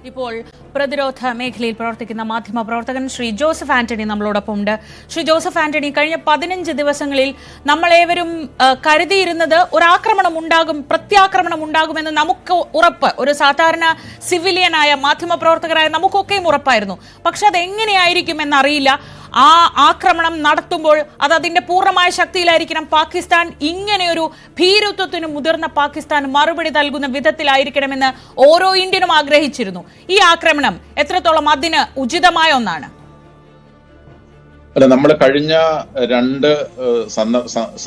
ഇപ്പോൾ പ്രതിരോധ മേഖലയിൽ പ്രവർത്തിക്കുന്ന മാധ്യമ പ്രവർത്തകൻ ശ്രീ ജോസഫ് ആന്റണി നമ്മളോടൊപ്പം ഉണ്ട്. ശ്രീ ജോസഫ് ആന്റണി, കഴിഞ്ഞ 15 ദിവസങ്ങളിൽ നമ്മളേവരും കരുതിയിരുന്നത് ഒരാക്രമണം ഉണ്ടാകും, പ്രത്യാക്രമണം ഉണ്ടാകുമെന്ന് നമുക്ക് ഉറപ്പ്, ഒരു സാധാരണ സിവിലിയനായ മാധ്യമ പ്രവർത്തകരായ നമുക്കൊക്കെയും ഉറപ്പായിരുന്നു. പക്ഷെ അതെങ്ങനെയായിരിക്കും എന്നറിയില്ല. ആ ആക്രമണം നടത്തുമ്പോൾ അത് അതിന്റെ പൂർണ്ണമായ ശക്തിയിലായിരിക്കണം. പാകിസ്ഥാൻ ഇങ്ങനെയൊരു ഭീരുത്വത്തിന് മുതിർന്ന പാകിസ്ഥാൻ മറുപടി നൽകുന്ന വിധത്തിലായിരിക്കണമെന്ന് ഓരോ ഇന്ത്യനും ആഗ്രഹിച്ചിരുന്നു. ഈ ആക്രമണം എത്രത്തോളം അതിന് ഉചിതമായ ഒന്നാണ്? അല്ല, നമ്മൾ കഴിഞ്ഞ രണ്ട്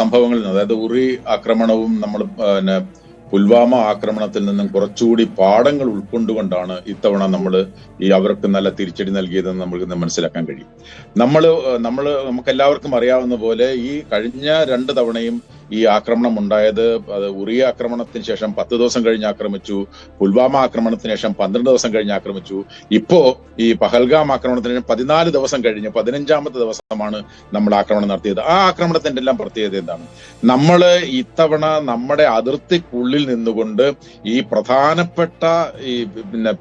സംഭവങ്ങളിൽ നിന്ന്, അതായത് ഉറി ആക്രമണവും നമ്മൾ പുൽവാമ ആക്രമണത്തിൽ നിന്നും കുറച്ചുകൂടി പാഠങ്ങൾ ഉൾക്കൊണ്ടുകൊണ്ടാണ് ഇത്തവണ നമ്മൾ അവർക്ക് നല്ല തിരിച്ചടി നൽകിയതെന്ന് നമുക്ക് മനസ്സിലാക്കാൻ കഴിയും. നമുക്ക് എല്ലാവർക്കും അറിയാവുന്ന പോലെ ഈ കഴിഞ്ഞ 2 തവണയും ഈ ആക്രമണം ഉണ്ടായത്, അത് ഉറി ആക്രമണത്തിന് ശേഷം 10 ദിവസം കഴിഞ്ഞ് ആക്രമിച്ചു, പുൽവാമ ആക്രമണത്തിന് ശേഷം 12 ദിവസം കഴിഞ്ഞ് ആക്രമിച്ചു, ഇപ്പോ ഈ പഹൽഗാം ആക്രമണത്തിന് ശേഷം 14 ദിവസം കഴിഞ്ഞ് 15ാമത്തെ ദിവസമാണ് നമ്മൾ ആക്രമണം നടത്തിയത്. ആ ആക്രമണത്തിന്റെ എല്ലാം പ്രത്യേകത എന്താണ്? നമ്മൾ ഇത്തവണ നമ്മുടെ അതിർത്തിക്കുള്ളിൽ നിന്നുകൊണ്ട് ഈ പ്രധാനപ്പെട്ട ഈ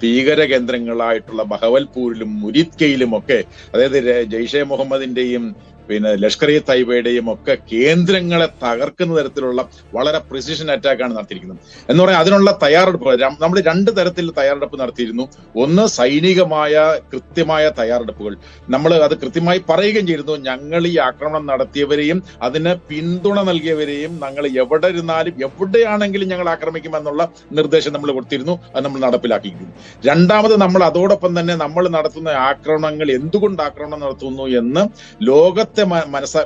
ഭീകര കേന്ദ്രങ്ങളായിട്ടുള്ള ബഹവൽപൂരിലും മുരിദ്കയിലും ഒക്കെ, അതായത് ജെയ്ഷെ മുഹമ്മദിന്റെയും ലഷ്കർ ഇ തൈബയുടെയും ഒക്കെ കേന്ദ്രങ്ങളെ തകർക്കുന്ന തരത്തിലുള്ള വളരെ പ്രിസിഷൻ അറ്റാക്കാണ് നടത്തിയിരിക്കുന്നത്. എന്ന് പറയാൻ അതിനുള്ള തയ്യാറെടുപ്പ് നമ്മൾ 2 തരത്തിൽ തയ്യാറെടുപ്പ് നടത്തിയിരുന്നു. ഒന്ന്, സൈനികമായ കൃത്യമായ തയ്യാറെടുപ്പുകൾ. നമ്മൾ അത് കൃത്യമായി പറയുകയും ചെയ്തിരുന്നു. ഞങ്ങൾ ഈ ആക്രമണം നടത്തിയവരെയും അതിന് പിന്തുണ നൽകിയവരെയും ഞങ്ങൾ എവിടെ ഇരുന്നാലും എവിടെയാണെങ്കിലും ഞങ്ങൾ ആക്രമിക്കുമെന്നുള്ള നിർദ്ദേശം നമ്മൾ കൊടുത്തിരുന്നു. അത് നമ്മൾ നടപ്പിലാക്കിയിരുന്നു. രണ്ടാമത്, നമ്മൾ അതോടൊപ്പം തന്നെ നമ്മൾ നടത്തുന്ന ആക്രമണങ്ങൾ എന്തുകൊണ്ട് ആക്രമണം നടത്തുന്നു എന്ന് ലോകത്തെ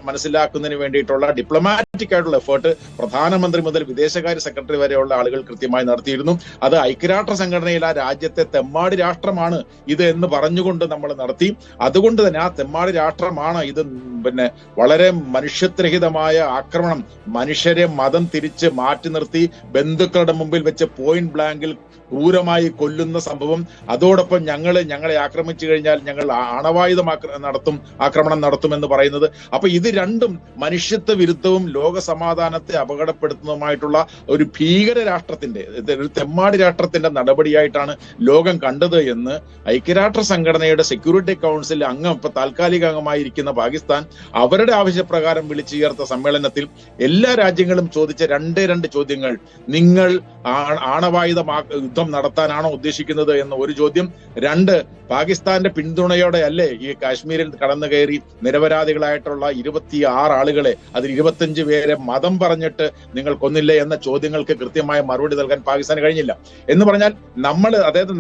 മനസ്സിലാക്കുന്നതിന് വേണ്ടിയിട്ടുള്ള ഡിപ്ലോമാറ്റിക് ആയിട്ടുള്ള എഫേർട്ട് പ്രധാനമന്ത്രി മുതൽ വിദേശകാര്യ സെക്രട്ടറി വരെയുള്ള ആളുകൾ കൃത്യമായി നടത്തിയിരുന്നു. അത് ഐക്യരാഷ്ട്ര സംഘടനയിൽ ആ രാജ്യത്തെ തെമ്മാടി രാഷ്ട്രമാണ് ഇത് എന്ന് പറഞ്ഞുകൊണ്ട് നമ്മൾ നടത്തി. അതുകൊണ്ട് തന്നെ ആ തെമ്മാടി രാഷ്ട്രമാണ് ഇത് വളരെ മനുഷ്യത്വരഹിതമായ ആക്രമണം, മനുഷ്യരെ മതം തിരിച്ച് മാറ്റി നിർത്തി ബന്ധുക്കളുടെ മുമ്പിൽ വെച്ച് പോയിന്റ് ബ്ലാങ്കിൽ ക്രൂരമായി കൊല്ലുന്ന സംഭവം. അതോടൊപ്പം ഞങ്ങളെ ആക്രമിച്ചു കഴിഞ്ഞാൽ ഞങ്ങൾ ആണവായുധം ആക്രമണം നടത്തുമെന്ന് പറയുന്നത്. അപ്പൊ ഇത് രണ്ടും മനുഷ്യത്വ വിരുദ്ധവും ലോക സമാധാനത്തെ അപകടപ്പെടുത്തുന്നതുമായിട്ടുള്ള ഒരു ഭീകര രാഷ്ട്രത്തിന്റെ, ഒരു തെമ്മാടി രാഷ്ട്രത്തിന്റെ നടപടിയായിട്ടാണ് ലോകം കണ്ടത് എന്ന് ഐക്യരാഷ്ട്ര സംഘടനയുടെ സെക്യൂരിറ്റി കൗൺസിൽ അംഗം, ഇപ്പൊ താൽക്കാലിക അംഗമായിരിക്കുന്ന പാകിസ്ഥാൻ, അവരുടെ ആവശ്യപ്രകാരം വിളിച്ചു ചേർത്ത സമ്മേളനത്തിൽ എല്ലാ രാജ്യങ്ങളും ചോദിച്ച 2 ചോദ്യങ്ങൾ: നിങ്ങൾ ആണവായുധ യുദ്ധം നടത്താനാണോ ഉദ്ദേശിക്കുന്നത് എന്ന ഒരു ചോദ്യം. 2, പാകിസ്ഥാന്റെ പിന്തുണയോടെ അല്ലേ ഈ കാശ്മീരിൽ കടന്നു കയറി നിരപരാധികളായിട്ടുള്ള 26 ആളുകളെ, അതിൽ 25 പേരെ മതം പറഞ്ഞിട്ട് നിങ്ങൾ കൊന്നില്ലേ എന്ന ചോദ്യങ്ങൾക്ക് കൃത്യമായ മറുപടി നൽകാൻ പാകിസ്ഥാന് കഴിഞ്ഞില്ല. എന്ന് പറഞ്ഞാൽ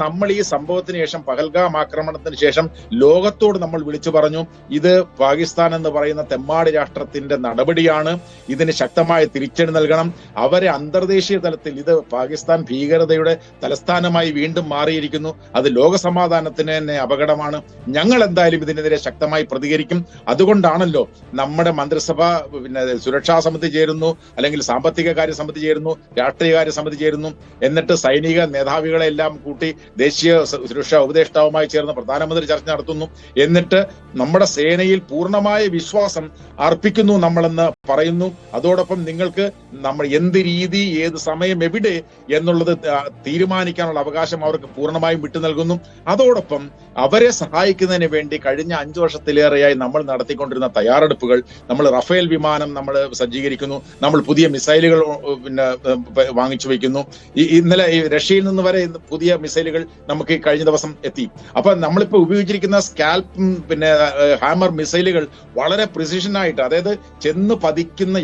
നമ്മൾ ഈ സംഭവത്തിന് ശേഷം, പഹൽഗാം ആക്രമണത്തിന് ശേഷം ലോകത്തോട് നമ്മൾ വിളിച്ചു പറഞ്ഞു, ഇത് പാകിസ്ഥാൻ എന്ന് പറയുന്ന തെമ്മാടി രാഷ്ട്രത്തിന്റെ നടപടിയാണ്, ഇതിന് ശക്തമായ തിരിച്ചടി നൽകണം. അവരെ അന്തർദേശീയ തലത്തിൽ ഇത് പാകിസ്ഥാൻ ഭീകരതയുടെ തലസ്ഥാനമായി വീണ്ടും മാറിയിരിക്കുന്നു, അത് ലോക സമാധാനത്തിന് തന്നെ അപകടമാണ്, ഞങ്ങൾ എന്തായാലും ഇതിനെതിരെ ശക്തമായി പ്രതികരിക്കും. അതുകൊണ്ടാണല്ലോ നമ്മുടെ മന്ത്രിസഭ സുരക്ഷാ സമിതി ചേരുന്നു, അല്ലെങ്കിൽ സാമ്പത്തിക കാര്യ സമിതി ചേരുന്നു, രാഷ്ട്രീയകാര്യ സമിതി ചേരുന്നു, എന്നിട്ട് സൈനിക മേധാവികളെ എല്ലാം കൂട്ടി ദേശീയ സുരക്ഷാ ഉപദേഷ്ടാവുമായി ചേർന്ന് പ്രധാനമന്ത്രി ചർച്ച നടത്തുന്നു. എന്നിട്ട് നമ്മുടെ സേനയിൽ പൂർണ്ണമായ വിശ്വാസം അർപ്പിക്കുന്നു നമ്മളെന്ന് പറയുന്നു. അതോടൊപ്പം നിങ്ങൾക്ക് നമ്മൾ എന്ത് രീതി, ഏത് സമയം, എവിടെ എന്നുള്ളത് തീരുമാനിക്കാനുള്ള അവകാശം അവർക്ക് പൂർണ്ണമായും വിട്ടു നൽകുന്നു. അതോടൊപ്പം അവരെ സഹായിക്കുന്നതിന് വേണ്ടി കഴിഞ്ഞ 5 വർഷത്തിലേറെയായി നമ്മൾ നടത്തിക്കൊണ്ടിരുന്ന തയ്യാറെടുപ്പുകൾ, നമ്മൾ റഫേൽ വിമാനം നമ്മൾ സജ്ജീകരിക്കുന്നു, നമ്മൾ പുതിയ മിസൈലുകൾ വാങ്ങിച്ചു വയ്ക്കുന്നു. ഇന്നലെ റഷ്യയിൽ നിന്ന് വരെ പുതിയ മിസൈലുകൾ നമുക്ക് കഴിഞ്ഞ ദിവസം എത്തി. അപ്പൊ നമ്മളിപ്പോ ഉപയോഗിച്ചിരിക്കുന്ന സ്കാൽപ് ഹാമർ മിസൈലുകൾ വളരെ പ്രിസിഷനായിട്ട്, അതായത്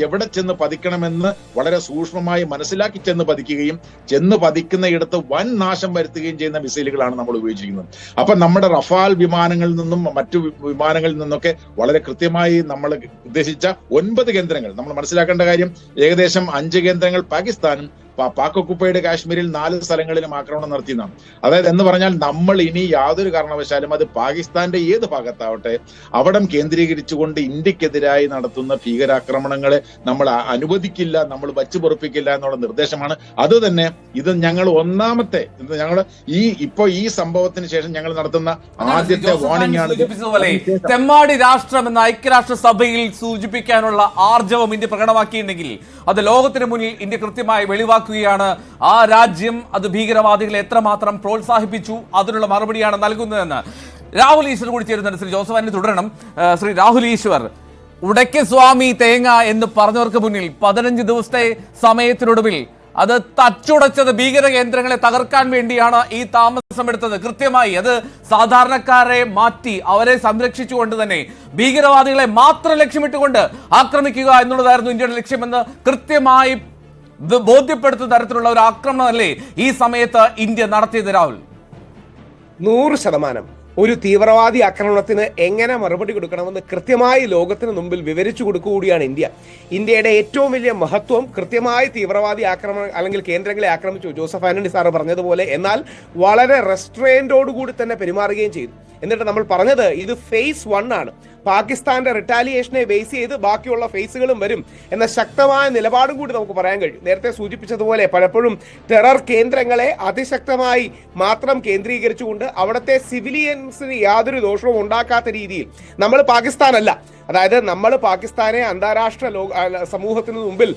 എവിടെ ചെന്ന് പതിക്കണമെന്ന് വളരെ സൂക്ഷ്മമായി മനസ്സിലാക്കി ചെന്ന് പതിക്കുകയും ചെന്ന് പതിക്കുന്ന ഇടത്ത് വൻ നാശം വരുത്തുകയും ചെയ്യുന്ന മിസൈലുകളാണ് നമ്മൾ ഉപയോഗിച്ചിരിക്കുന്നത്. അപ്പൊ നമ്മുടെ റഫാൽ വിമാനങ്ങളിൽ നിന്നും മറ്റു വിമാനങ്ങളിൽ നിന്നൊക്കെ വളരെ കൃത്യമായി നമ്മൾ ഉദ്ദേശിച്ച 9 കേന്ദ്രങ്ങൾ, നമ്മൾ മനസ്സിലാക്കേണ്ട കാര്യം, ഏകദേശം 5 കേന്ദ്രങ്ങൾ പാകിസ്ഥാനും പാക് ഒക്കുപ്പൈഡ് കാശ്മീരിൽ 4 സ്ഥലങ്ങളിലും ആക്രമണം നടത്തിയതാണ്. അതായത് എന്ന് പറഞ്ഞാൽ നമ്മൾ ഇനി യാതൊരു കാരണവശാലും അത് പാകിസ്ഥാന്റെ ഏത് ഭാഗത്താവട്ടെ അവിടം കേന്ദ്രീകരിച്ചുകൊണ്ട് ഇന്ത്യക്കെതിരായി നടത്തുന്ന ഭീകരാക്രമണങ്ങളെ നമ്മൾ അനുവദിക്കില്ല, നമ്മൾ വച്ചു പൊറുപ്പിക്കില്ല എന്നുള്ള നിർദ്ദേശമാണ്. അത് തന്നെ ഇത് ഞങ്ങൾ ഞങ്ങൾ ഈ സംഭവത്തിന് ശേഷം ഞങ്ങൾ നടത്തുന്ന ആദ്യത്തെ വാർണിംഗ് ആണ്. തെമ്മാടി രാഷ്ട്രം എന്ന ഐക്യരാഷ്ട്ര സഭയിൽ സൂചിപ്പിക്കാനുള്ള ആർജവം ഇന്ത്യ പ്രകടമാക്കിയിട്ടുണ്ടെങ്കിൽ അത് ലോകത്തിന് മുന്നിൽ ഇന്ത്യ കൃത്യമായി വെളിവാക്കി മനസ്സിലാക്കുകയാണ് ആ രാജ്യം അത് ഭീകരവാദികളെ എത്രമാത്രം പ്രോത്സാഹിപ്പിച്ചു, അതിനുള്ള മറുപടിയാണ് നൽകുന്നതെന്ന്. രാഹുൽ ഈശ്വർ കൂടി ചേരുന്നുണ്ട്. ശ്രീ ജോസഫ് ആന്റണി തുടരണം. ശ്രീ രാഹുൽ ഈശ്വർ, ഉടയ്ക്ക് സ്വാമി തേങ്ങ എന്ന് പറഞ്ഞവർക്ക് മുന്നിൽ 15 ദിവസത്തെ സമയത്തിനൊടുവിൽ അത് തച്ചുടച്ചത് ഭീകര കേന്ദ്രങ്ങളെ തകർക്കാൻ വേണ്ടിയാണ് ഈ താമസമെടുത്തത്. കൃത്യമായി അത് സാധാരണക്കാരെ മാറ്റി അവരെ സംരക്ഷിച്ചുകൊണ്ട് തന്നെ ഭീകരവാദികളെ മാത്രം ലക്ഷ്യമിട്ടുകൊണ്ട് ആക്രമിക്കുക എന്നുള്ളതായിരുന്നു ഇന്ത്യയുടെ ലക്ഷ്യമെന്ന് കൃത്യമായി ബോധ്യപ്പെടുത്തുന്ന തരത്തിലുള്ള ഒരു ആക്രമണമല്ലേ ഈ സമയത്ത് ഇന്ത്യ നടത്തിയത്? രാഹുൽ, 100% ഒരു തീവ്രവാദി ആക്രമണത്തിന് എങ്ങനെ മറുപടി കൊടുക്കണമെന്ന് കൃത്യമായി ലോകത്തിന് മുമ്പിൽ വിവരിച്ചു കൊടുക്കുകയാണ് ഇന്ത്യ. ഇന്ത്യയുടെ ഏറ്റവും വലിയ മഹത്വം കൃത്യമായി തീവ്രവാദി ആക്രമണം അല്ലെങ്കിൽ കേന്ദ്രങ്ങളെ ആക്രമിച്ചു, ജോസഫ് ആന്റണി സാറ് പറഞ്ഞതുപോലെ. എന്നാൽ വളരെ റെസ്ട്രെയിൻറ്റോടുകൂടി തന്നെ പെരുമാറുകയും ചെയ്തു. എന്നിട്ട് നമ്മൾ പറഞ്ഞത് ഇത് ഫേസ് 1 ആണ്. പാകിസ്ഥാന്റെ റിട്ടാലിയേഷനെ ബേസ് ചെയ്ത് ബാക്കിയുള്ള ഫേസുകളും വരും എന്ന ശക്തമായ നിലപാടും കൂടി നമുക്ക് പറയാൻ കഴിയും. നേരത്തെ സൂചിപ്പിച്ചതുപോലെ പലപ്പോഴും ടെറർ കേന്ദ്രങ്ങളെ അതിശക്തമായി മാത്രം കേന്ദ്രീകരിച്ചുകൊണ്ട് അവിടുത്തെ സിവിലിയൻസിന് യാതൊരു ദോഷവും ഉണ്ടാക്കാത്ത രീതിയിൽ നമ്മൾ പാകിസ്ഥാനല്ല, അതായത് നമ്മൾ പാകിസ്ഥാനെ അന്താരാഷ്ട്ര സമൂഹത്തിന് മുമ്പിൽ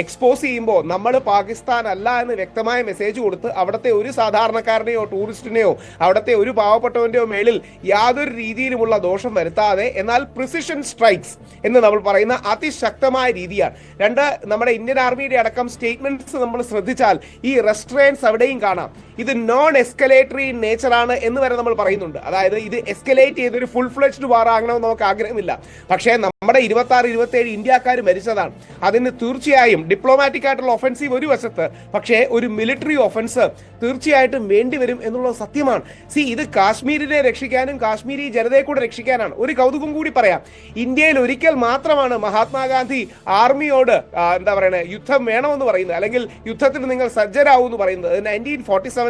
എക്സ്പോസ് ചെയ്യുമ്പോൾ നമ്മൾ പാകിസ്ഥാൻ അല്ല എന്ന് വ്യക്തമായ മെസ്സേജ് കൊടുത്ത് അവിടുത്തെ ഒരു സാധാരണക്കാരനെയോ ടൂറിസ്റ്റിനെയോ അവിടുത്തെ ഒരു പാവപ്പെട്ടവന്റെയോ മേളിൽ യാതൊരു രീതിയിലുമുള്ള ദോഷം വരുത്താതെ എന്നാൽ പ്രിസിഷൻ സ്ട്രൈക്സ് എന്ന് നമ്മൾ പറയുന്ന അതിശക്തമായ രീതിയാണ്. 2, നമ്മുടെ ഇന്ത്യൻ ആർമിയുടെ അടക്കം സ്റ്റേറ്റ്മെന്റ്സ് നമ്മൾ ശ്രദ്ധിച്ചാൽ ഈ റെസ്ട്രെയിൻസ് അവിടെയും കാണാം. ഇത് നോൺ എസ്കലേറ്ററി ഇൻ നേച്ചർ ആണ് എന്ന് വരെ നമ്മൾ പറയുന്നുണ്ട്. അതായത് ഇത് എസ്കലേറ്റ് ചെയ്തൊരു ഫുൾ ഫ്ലെഡ്ജ്ഡ് വാർ ആകണമെന്ന് നമുക്ക് ആഗ്രഹമില്ല. പക്ഷേ നമ്മുടെ 26-27 ഇന്ത്യക്കാർ മരിച്ചതാണ്. അതിന് തീർച്ചയായും ഡിപ്ലോമാറ്റിക് ആയിട്ടുള്ള ഒഫൻസീവ് ഒരു വശത്ത്, പക്ഷേ ഒരു മിലിറ്ററി ഒഫൻസ് തീർച്ചയായിട്ടും വേണ്ടിവരും എന്നുള്ളത് സത്യമാണ്. ഇത് കാശ്മീരിനെ രക്ഷിക്കാനും കാശ്മീരി ജനതയെ കൂടെ രക്ഷിക്കാനാണ്. ഒരു കൗതുകം കൂടി പറയാം. ഇന്ത്യയിൽ ഒരിക്കൽ മാത്രമാണ് മഹാത്മാഗാന്ധി ആർമിയോട് എന്താ പറയുന്നത് യുദ്ധം വേണമെന്ന് പറയുന്നത്, അല്ലെങ്കിൽ യുദ്ധത്തിന് നിങ്ങൾ സജ്ജരാവൂ എന്ന് പറയുന്നത്. 1947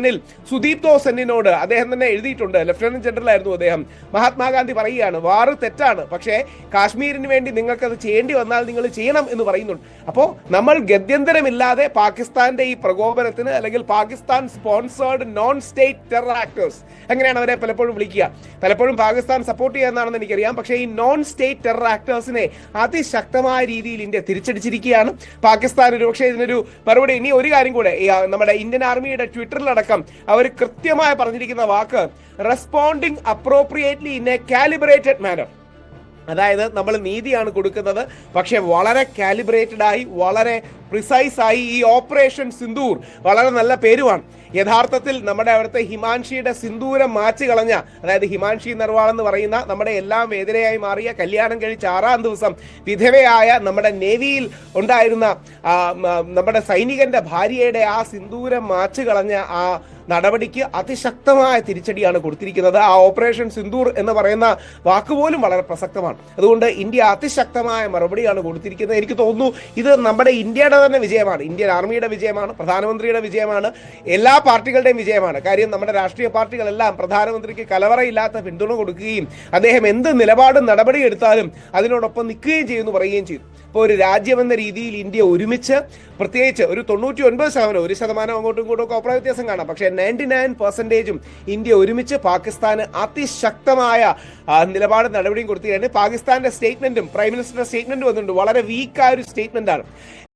സുദീപ്തോ സെന്നിനോട് അദ്ദേഹം തന്നെ എഴുതിയിട്ടുണ്ട്. ലഫ്റ്റനന്റ് ജനറൽ ആയിരുന്നു അദ്ദേഹം. മഹാത്മാഗാന്ധി പറയുകയാണ് വാറ് തെറ്റാണ്, പക്ഷേ കാശ്മീരിന് വേണ്ടി നിങ്ങൾക്കത് ചെയ്യേണ്ടി വന്നാൽ നിങ്ങൾ ചെയ്യണം എന്ന് പറയുന്നുണ്ട്. അപ്പോൾ നമ്മൾ ഗത്യന്തരമില്ലാതെ പാകിസ്ഥാന്റെ ഈ പ്രകോപനത്തിന് അല്ലെങ്കിൽ Pakistan sponsored non state terror actors, അങ്ങനെയാണ് അവരെ പലപ്പോഴും വിളിക്കുക. പലപ്പോഴും പാകിസ്ഥാൻ സപ്പോർട്ട് ചെയ്യുന്നതാണെന്ന് എനിക്കറിയാം, പക്ഷേ ഈ നോൺ സ്റ്റേറ്റ് ടെറർ ആക്ടേഴ്സിനെ അതിശക്തമായ രീതിയിൽ ഇന്ത്യ തിരിച്ചടിച്ചിരിക്കുകയാണ്. പാകിസ്ഥാൻ ഒരുപക്ഷെ ഇതിനൊരു മറുപടി. ഇനി ഒരു കാര്യം കൂടെ, നമ്മുടെ ഇന്ത്യൻ ആർമിയുടെ ട്വിറ്ററിലടക്കം അവർ കൃത്യമായി പറഞ്ഞിരിക്കുന്ന വാക്ക് responding appropriately in a calibrated manner. അതായത് നമ്മൾ നീതിയാണ് കൊടുക്കുന്നത്, പക്ഷെ വളരെ കാലിബ്രേറ്റഡ് ആയി വളരെ പ്രിസൈസ് ആയി. ഈ ഓപ്പറേഷൻ സിന്ദൂർ വളരെ നല്ല പേരുമാണ്. യഥാർത്ഥത്തിൽ നമ്മുടെ അവിടുത്തെ ഹിമാൻഷിയുടെ സിന്ദൂരം മാച്ചു കളഞ്ഞ, അതായത് ഹിമാൻഷി നർവാൾ എന്ന് പറയുന്ന നമ്മുടെ എല്ലാം വേദനയായി മാറിയ കല്യാണം കഴിച്ച 6-ാം ദിവസം വിധവയായ നമ്മുടെ നേവിയിൽ ഉണ്ടായിരുന്ന നമ്മുടെ സൈനികന്റെ ഭാര്യയുടെ ആ സിന്ദൂരം മാച്ചു കളഞ്ഞ ആ നടപടിക്ക് അതിശക്തമായ തിരിച്ചടിയാണ് കൊടുത്തിരിക്കുന്നത്. ആ ഓപ്പറേഷൻ സിന്ദൂർ എന്ന് പറയുന്ന വാക്കുപോലും വളരെ പ്രസക്തമാണ്. അതുകൊണ്ട് ഇന്ത്യ അതിശക്തമായ മറുപടിയാണ് കൊടുത്തിരിക്കുന്നത്. എനിക്ക് തോന്നുന്നു ഇത് നമ്മുടെ ഇന്ത്യയുടെ തന്നെ വിജയമാണ്, ഇന്ത്യൻ ആർമിയുടെ വിജയമാണ്, പ്രധാനമന്ത്രിയുടെ വിജയമാണ്, എല്ലാ പാർട്ടികളുടെയും വിജയമാണ്. കാര്യം നമ്മുടെ രാഷ്ട്രീയ പാർട്ടികളെല്ലാം പ്രധാനമന്ത്രിക്ക് കലവറയില്ലാത്ത പിന്തുണ കൊടുക്കുകയും അദ്ദേഹം എന്ത് നിലപാടും നടപടി എടുത്താലും അതിനോടൊപ്പം നിൽക്കുകയും ചെയ്യുമെന്ന് പറയുകയും ചെയ്തു. ഇപ്പോൾ ഒരു രാജ്യമെന്ന രീതിയിൽ ഇന്ത്യ ഒരുമിച്ച്, പ്രത്യേകിച്ച് ഒരു 99%, 1% അങ്ങോട്ടും ഇങ്ങോട്ടും ഒക്കെ അഭിപ്രായ വ്യത്യാസം കാണാം, പക്ഷേ 99%ഉം ഇന്ത്യ ഒരുമിച്ച് പാകിസ്ഥാന് അതിശക്തമായ നിലപാട് നടപടിയും കൊടുക്കുകയാണ്. പാകിസ്ഥാന്റെ സ്റ്റേറ്റ്മെന്റും പ്രൈം മിനിസ്റ്ററുടെ സ്റ്റേറ്റ്മെന്റ് വന്നിട്ടുണ്ട്, വളരെ വീക്കായ ഒരു സ്റ്റേറ്റ്മെന്റ് ആണ്.